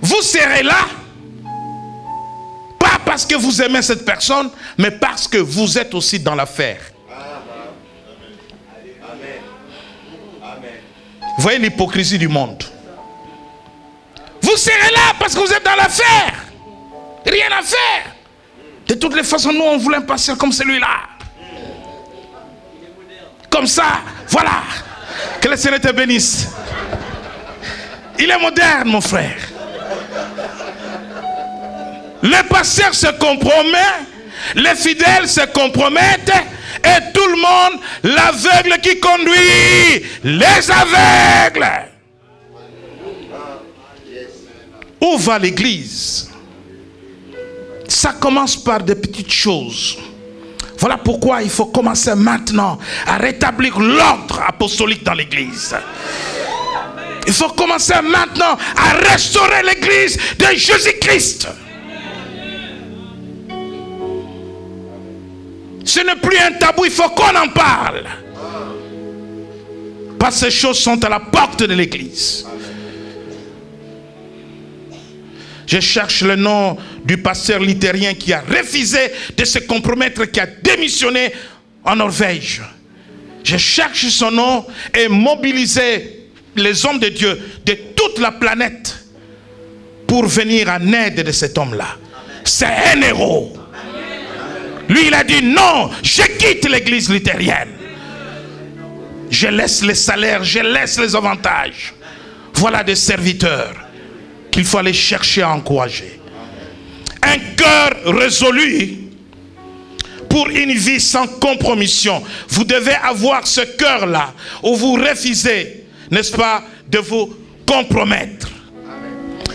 [SPEAKER 2] Vous serez là, pas parce que vous aimez cette personne, mais parce que vous êtes aussi dans l'affaire. Vous voyez l'hypocrisie du monde. Vous serez là parce que vous êtes dans l'affaire. Rien à faire. De toutes les façons, nous, on voulait un pasteur comme celui-là. Comme ça, voilà. Que le Seigneur te bénisse. Il est moderne, mon frère. Le pasteur se compromet, les fidèles se compromettent, et tout le monde, l'aveugle qui conduit les aveugles. Où va l'église? Ça commence par des petites choses. Voilà pourquoi il faut commencer maintenant à rétablir l'ordre apostolique dans l'église. Il faut commencer maintenant à restaurer l'église de Jésus-Christ. Ce n'est plus un tabou, il faut qu'on en parle. Parce que ces choses sont à la porte de l'église. Je cherche le nom du pasteur luthérien qui a refusé de se compromettre, qui a démissionné en Norvège. Je cherche son nom et mobiliser les hommes de Dieu de toute la planète pour venir en aide de cet homme-là. C'est un héros. Lui, il a dit non, je quitte l'église luthérienne. Je laisse les salaires, je laisse les avantages. Voilà des serviteurs qu'il faut aller chercher à encourager. Un cœur résolu pour une vie sans compromission. Vous devez avoir ce cœur-là où vous refusez, n'est-ce pas, de vous compromettre.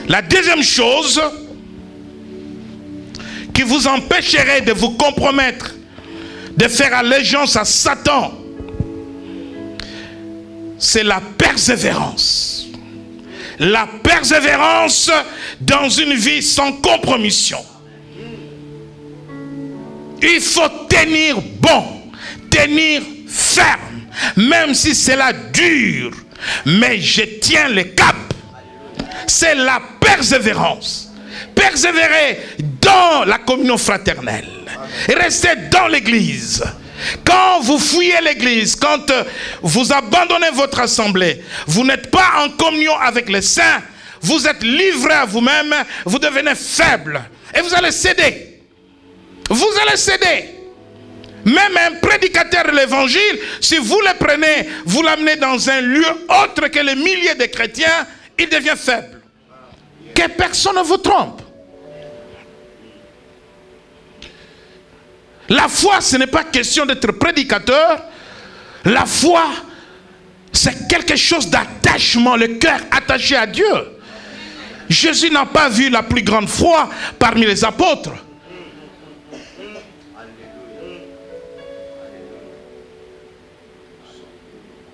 [SPEAKER 2] La deuxième chose qui vous empêcherait de vous compromettre, de faire allégeance à Satan, c'est la persévérance. La persévérance dans une vie sans compromission. Il faut tenir bon, tenir ferme, même si cela dure, mais je tiens le cap. C'est la persévérance. Persévérer dans la communion fraternelle. Restez dans l'église. Quand vous fouillez l'église, quand vous abandonnez votre assemblée, vous n'êtes pas en communion avec les saints, vous êtes livré à vous-même, vous devenez faible et vous allez céder. Vous allez céder. Même un prédicateur de l'évangile, si vous le prenez, vous l'amenez dans un lieu autre que les milliers de chrétiens, il devient faible. Que personne ne vous trompe. La foi, ce n'est pas question d'être prédicateur. La foi, c'est quelque chose d'attachement, le cœur attaché à Dieu. Jésus n'a pas vu la plus grande foi parmi les apôtres.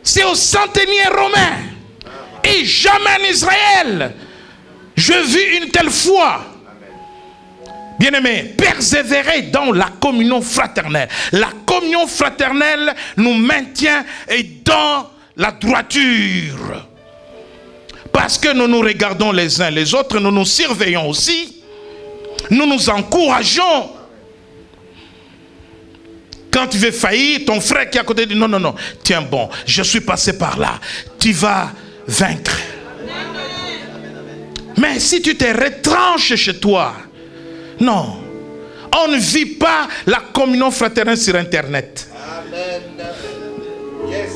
[SPEAKER 2] C'est au centenier romain. Et jamais en Israël, je vis une telle foi. Bien-aimés, persévérer dans la communion fraternelle. La communion fraternelle nous maintient dans la droiture. Parce que nous nous regardons les uns les autres, nous nous surveillons aussi. Nous nous encourageons. Quand tu veux faillir, ton frère qui est à côté dit non, non, non, tiens bon, je suis passé par là. Tu vas vaincre. Mais si tu te retranches chez toi, non, on ne vit pas la communion fraternelle sur Internet.
[SPEAKER 4] Amen. Yes.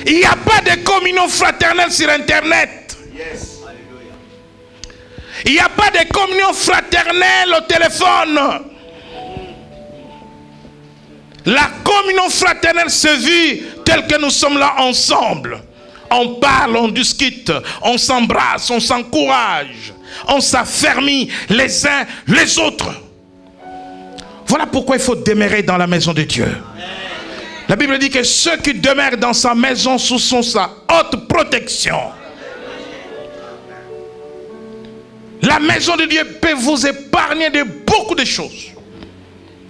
[SPEAKER 2] Il n'y a pas de communion fraternelle sur Internet.
[SPEAKER 4] Yes.
[SPEAKER 2] Il n'y a pas de communion fraternelle au téléphone. La communion fraternelle se vit telle que nous sommes là ensemble. On parle, on discute, on s'embrasse, on s'encourage. On s'affermit les uns les autres. Voilà pourquoi il faut demeurer dans la maison de Dieu. La Bible dit que ceux qui demeurent dans sa maison sous sa haute protection. La maison de Dieu peut vous épargner de beaucoup de choses.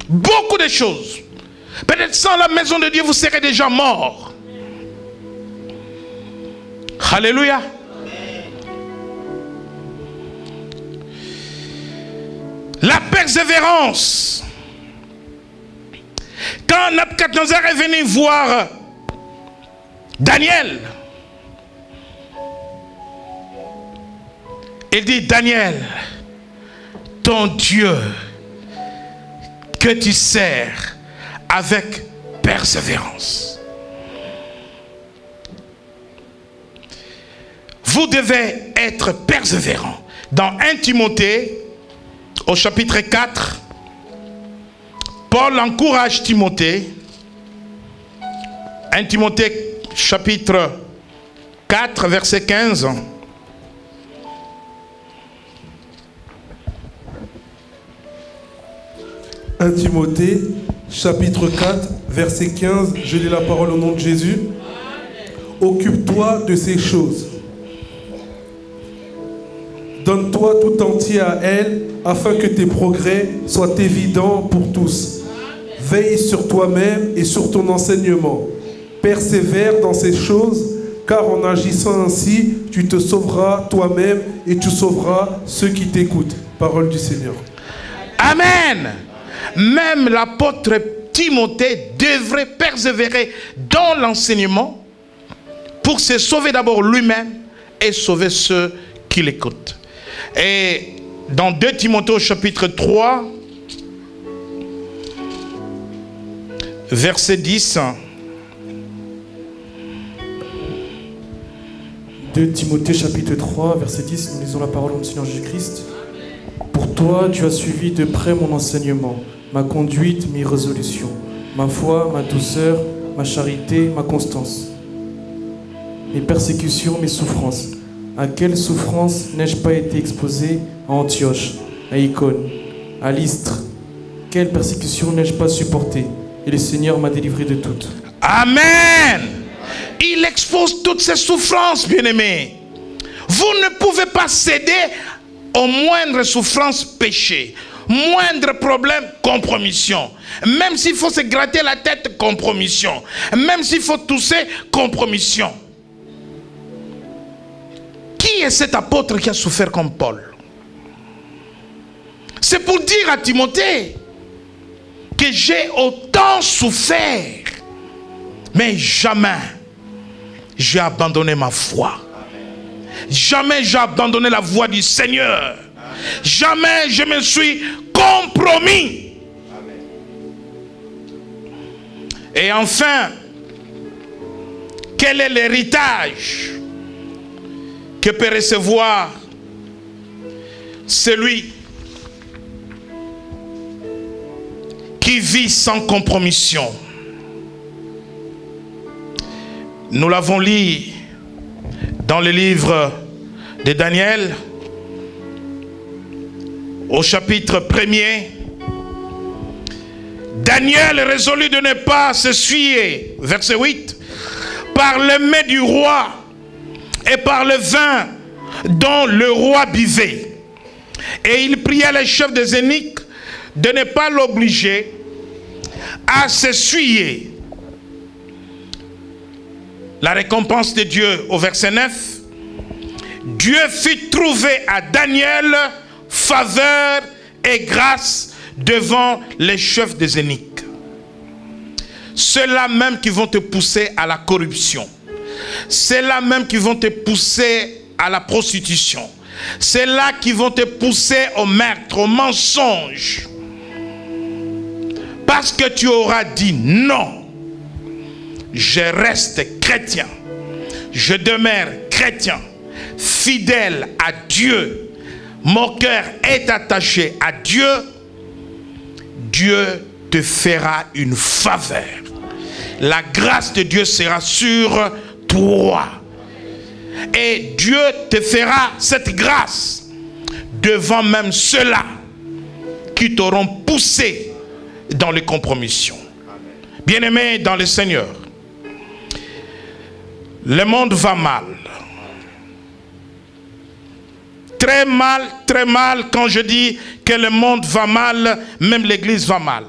[SPEAKER 2] Beaucoup de choses. Peut-être sans la maison de Dieu, vous serez déjà mort. Alléluia. La persévérance. Quand Nabuchodonosor est venu voir Daniel, il dit: Daniel, ton Dieu que tu sers avec persévérance. Vous devez être persévérant. Dans 1 Timothée, au chapitre 4, Paul encourage Timothée. 1 Timothée, chapitre 4, verset 15. «
[SPEAKER 6] 1 Timothée, chapitre 4, verset 15, je lis la parole au nom de Jésus. « Occupe-toi de ces choses. Donne-toi tout entier à elle, afin que tes progrès soient évidents pour tous. Veille sur toi-même et sur ton enseignement. Persévère dans ces choses, car en agissant ainsi, tu te sauveras toi-même et tu sauveras ceux qui t'écoutent. » Parole du Seigneur.
[SPEAKER 2] Amen. Même l'apôtre Timothée devrait persévérer dans l'enseignement pour se sauver d'abord lui-même et sauver ceux qui l'écoutent. Et dans 2 Timothée au chapitre 3, verset 10.
[SPEAKER 3] 2 Timothée chapitre 3, verset 10, nous lisons la parole du Seigneur Jésus-Christ. Pour toi, tu as suivi de près mon enseignement, ma conduite, mes résolutions, ma foi, ma douceur, ma charité, ma constance, mes persécutions, mes souffrances. À quelles souffrances n'ai-je pas été exposé à Antioche, à Icône, à Lystre? Quelle persécution n'ai-je pas supportée? Et le Seigneur m'a délivré de toutes.
[SPEAKER 2] Amen. Il expose toutes ces souffrances, bien-aimés. Vous ne pouvez pas céder aux moindres souffrances, péchés. Moindre problème, compromission. Même s'il faut se gratter la tête, compromission. Même s'il faut tousser, compromission. Qui est cet apôtre qui a souffert comme Paul? C'est pour dire à Timothée que j'ai autant souffert, mais jamais j'ai abandonné ma foi. Jamais j'ai abandonné la voie du Seigneur. Jamais je me suis compromis. Et enfin, quel est l'héritage que peut recevoir celui qui vit sans compromission? Nous l'avons lu dans le livre de Daniel, au chapitre 1er. Daniel résolut de ne pas se souiller, verset 8, par le mets du roi et par le vin dont le roi buvait. Et il pria les chefs des eunuques de ne pas l'obliger à se souiller. La récompense de Dieu au verset 9. Dieu fit trouver à Daniel faveur et grâce devant les chefs des eunuques. Ceux-là même qui vont te pousser à la corruption. Ceux-là même qui vont te pousser à la prostitution. Ceux-là qui vont te pousser au meurtre, au mensonge. Parce que tu auras dit non. Je reste chrétien. Je demeure chrétien. Fidèle à Dieu. Mon cœur est attaché à Dieu. Dieu te fera une faveur. La grâce de Dieu sera sur toi. Et Dieu te fera cette grâce devant même ceux-là qui t'auront poussé dans les compromissions. Bien-aimés dans le Seigneur, le monde va mal. Très mal, quand je dis que le monde va mal, même l'église va mal.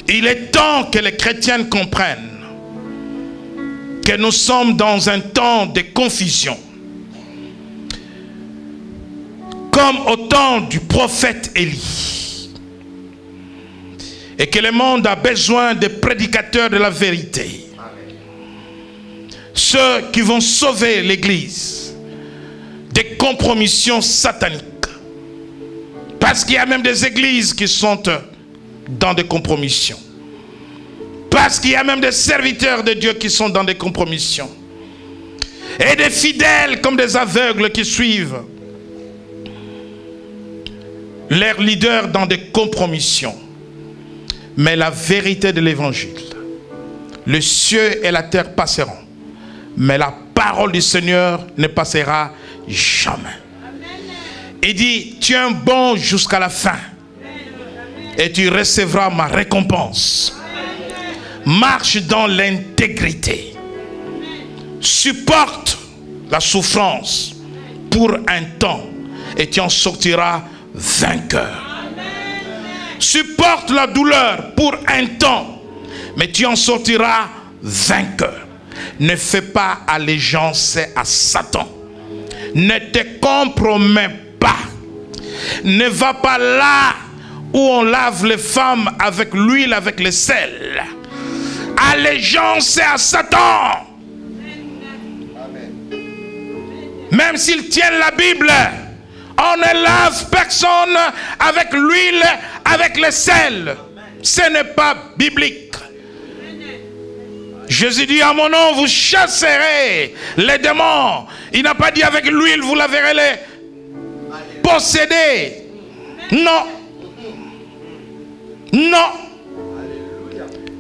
[SPEAKER 2] Il est temps que les chrétiens comprennent que nous sommes dans un temps de confusion. Comme comme au temps du prophète Élie. Et que le monde a besoin de prédicateurs de la vérité. Ceux qui vont sauver l'Église des compromissions sataniques. Parce qu'il y a même des églises qui sont dans des compromissions. Parce qu'il y a même des serviteurs de Dieu qui sont dans des compromissions. Et des fidèles comme des aveugles qui suivent leurs leaders dans des compromissions. Mais la vérité de l'évangile, le ciel et la terre passeront, mais la parole du Seigneur ne passera jamais. Il dit, tiens bon jusqu'à la fin et tu recevras ma récompense. Marche dans l'intégrité. Supporte la souffrance pour un temps et tu en sortiras vainqueur. Supporte la douleur pour un temps, mais tu en sortiras vainqueur. Ne fais pas allégeance à Satan. Ne te compromets pas. Ne va pas là où on lave les femmes avec l'huile, avec le sel. Allégeance à Satan. Même s'ils tiennent la Bible, on ne lave personne avec l'huile, avec le sel. Ce n'est pas biblique. Jésus dit, à mon nom, vous chasserez les démons. Il n'a pas dit avec l'huile, vous la verrez les posséder. Non. Non.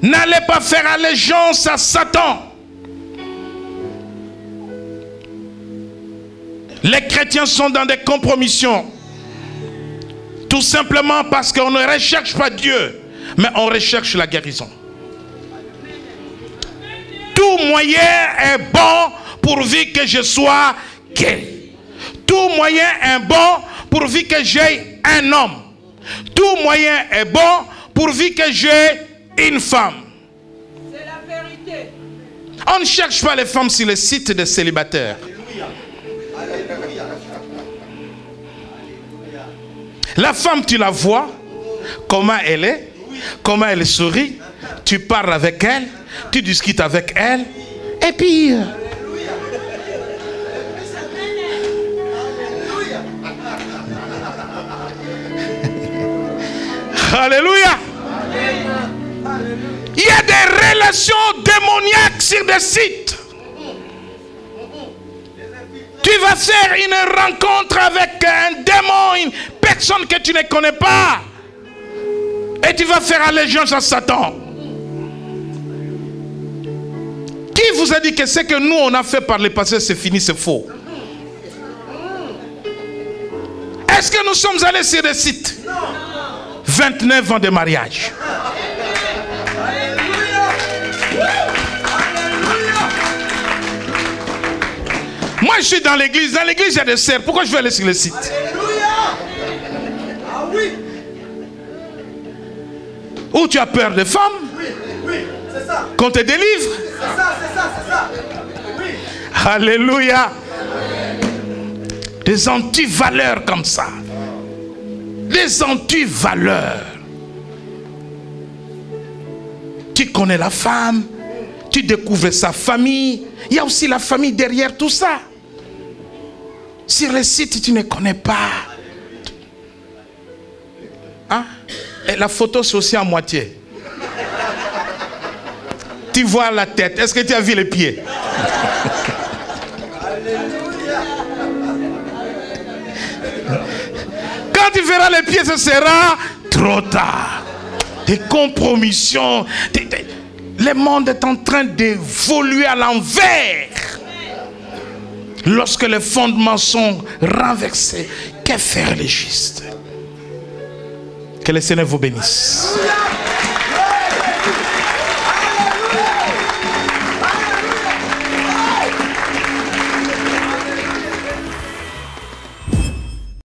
[SPEAKER 2] N'allez pas faire allégeance à Satan. Les chrétiens sont dans des compromissions. Tout simplement parce qu'on ne recherche pas Dieu, mais on recherche la guérison. Tout moyen est bon pourvu que je sois guéri. Tout moyen est bon pourvu que j'ai un homme. Tout moyen est bon pourvu que j'ai une femme. C'est la vérité. On ne cherche pas les femmes sur les sites de célibataires. La femme, tu la vois, comment elle est, comment elle sourit, tu parles avec elle, tu discutes avec elle, et puis... Alléluia. Il y a des relations démoniaques sur des sites. Tu vas faire une rencontre avec un démon, une personne que tu ne connais pas. Et tu vas faire allégeance à Satan. Qui vous a dit que ce que nous on a fait par le passé c'est fini, c'est faux? Est-ce que nous sommes allés sur des sites? 29 ans de mariage. Moi je suis dans l'église. Dans l'église il y a des serres. Pourquoi je vais aller sur le site? Ah oui. Ou tu as peur des femmes? Oui, oui, c'est ça. Qu'on te délivre? C'est ça, c'est ça, c'est ça. Oui. Alléluia. Des anti-valeurs comme ça. Des anti-valeurs. Tu connais la femme, tu découvres sa famille. Il y a aussi la famille derrière tout ça. Sur le site, tu ne connais pas. Hein? Et la photo, c'est aussi à moitié. Tu vois la tête. Est-ce que tu as vu les pieds? Quand tu verras les pieds, ce sera trop tard. Des compromissions. Le monde est en train d'évoluer à l'envers. Lorsque les fondements sont renversés, que faire les justes? Que le Seigneur vous bénisse.